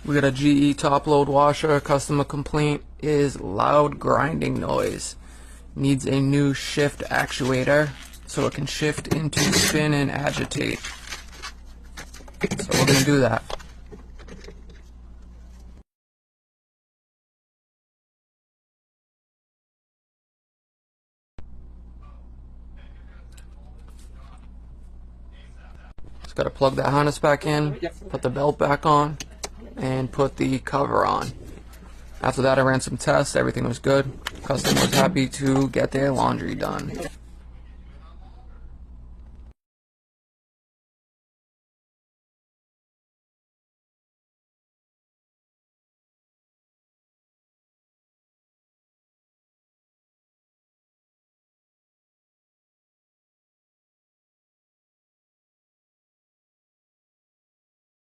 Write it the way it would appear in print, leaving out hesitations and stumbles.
We got a GE top load washer. Customer complaint is loud grinding noise. Needs a new shift actuator so it can shift into spin and agitate. So we're going to do that. Just got to plug that harness back in, put the belt back on, and put the cover on. After that, I ran some tests. Everything was good. Customer was happy to get their laundry done.